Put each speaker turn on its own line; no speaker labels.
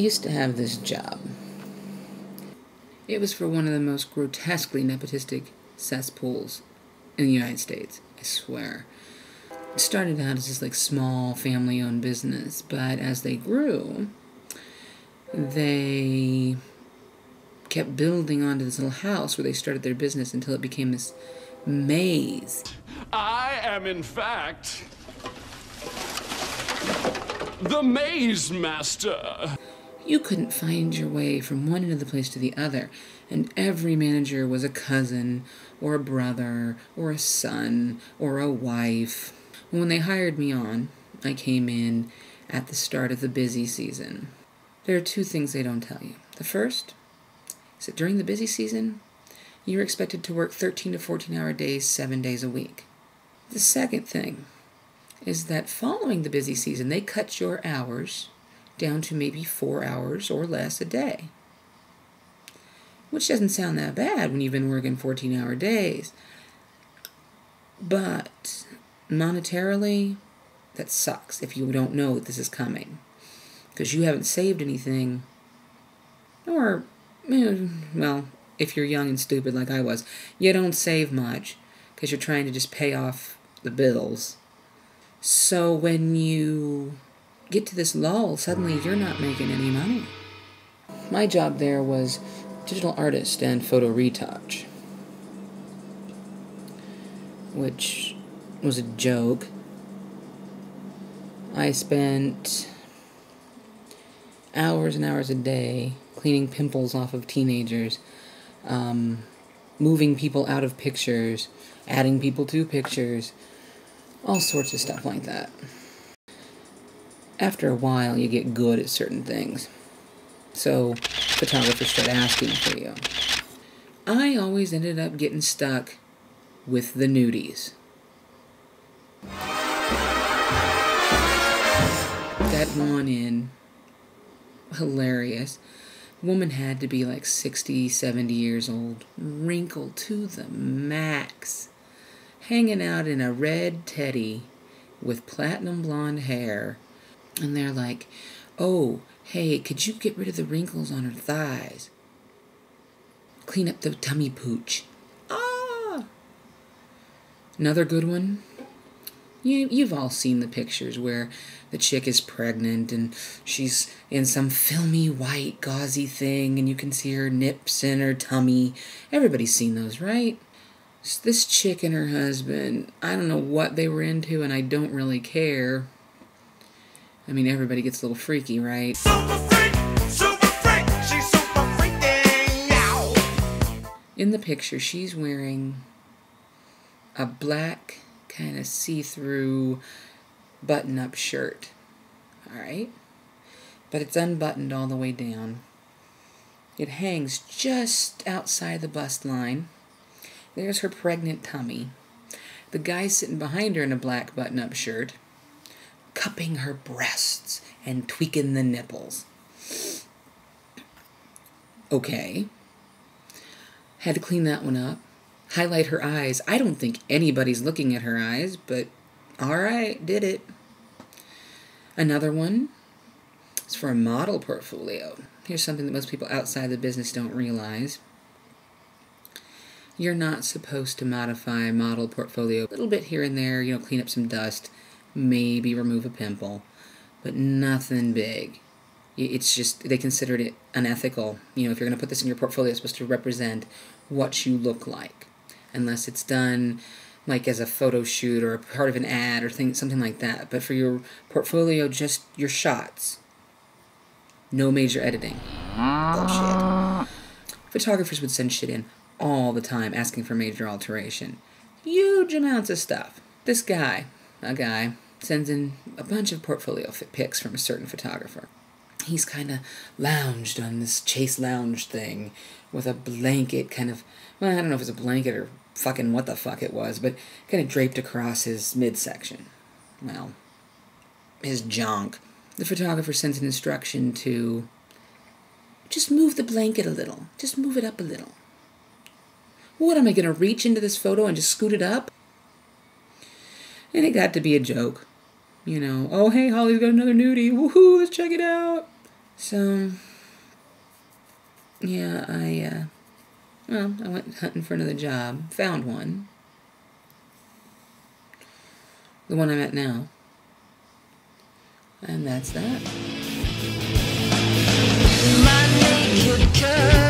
used to have this job. It was for one of the most grotesquely nepotistic cesspools in the United States, I swear. It started out as this like small family-owned business, but as they grew, they kept building onto this little house where they started their business until it became this maze.
I am, in fact, the maze master.
You couldn't find your way from one end of the place to the other, and every manager was a cousin, or a brother, or a son, or a wife. When they hired me on, I came in at the start of the busy season. There are two things they don't tell you. The first is that during the busy season, you're expected to work 13 to 14-hour days, 7 days a week. The second thing is that following the busy season, they cut your hours down to maybe 4 hours or less a day. Which doesn't sound that bad when you've been working 14-hour days. But monetarily, that sucks if you don't know that this is coming. Because you haven't saved anything. Or, well, if you're young and stupid like I was, you don't save much because you're trying to just pay off the bills. So when you get to this lull, suddenly you're not making any money. My job there was digital artist and photo retouch, which was a joke. I spent hours and hours a day cleaning pimples off of teenagers, moving people out of pictures, adding people to pictures, all sorts of stuff like that. After a while, you get good at certain things. So, photographers start asking for you. I always ended up getting stuck with the nudies. Got one in. Hilarious. Woman had to be like 60, 70 years old. Wrinkled to the max. Hanging out in a red teddy with platinum blonde hair. And they're like, oh, hey, could you get rid of the wrinkles on her thighs? Clean up the tummy pooch. Ah! Another good one. You've all seen the pictures where the chick is pregnant and she's in some filmy white gauzy thing and you can see her nips and her tummy. Everybody's seen those, right? This chick and her husband, I don't know what they were into and I don't really care. I mean, everybody gets a little freaky, right?
Super freak, she's super freaking out.
In the picture, she's wearing a black kind of see-through button-up shirt, all right? But it's unbuttoned all the way down. It hangs just outside the bust line. There's her pregnant tummy. The guy sitting behind her in a black button-up shirt, cupping her breasts and tweaking the nipples. Okay. Had to clean that one up. Highlight her eyes. I don't think anybody's looking at her eyes, but alright, did it. Another one is for a model portfolio. Here's something that most people outside the business don't realize. You're not supposed to modify a model portfolio. A little bit here and there, clean up some dust, maybe remove a pimple, but nothing big. It's just, they considered it unethical. If you're going to put this in your portfolio, it's supposed to represent what you look like. Unless it's done like as a photo shoot or a part of an ad or something like that. But for your portfolio, just your shots. No major editing. Bullshit. Photographers would send shit in all the time asking for major alteration. Huge amounts of stuff. This guy, a guy, sends in a bunch of portfolio pics from a certain photographer. He's kind of lounged on this chase lounge thing with a blanket kind of, well, I don't know if it's a blanket or fucking what the fuck it was, but kind of draped across his midsection. Well, his junk. The photographer sends an instruction to just move the blanket a little. Just move it up a little. What, am I going to reach into this photo and just scoot it up? And it got to be a joke. Oh, hey, Hollie's got another nudie. Woohoo, let's check it out. So, yeah, I went hunting for another job. Found one. The one I'm at now. And that's that.
My naked curve.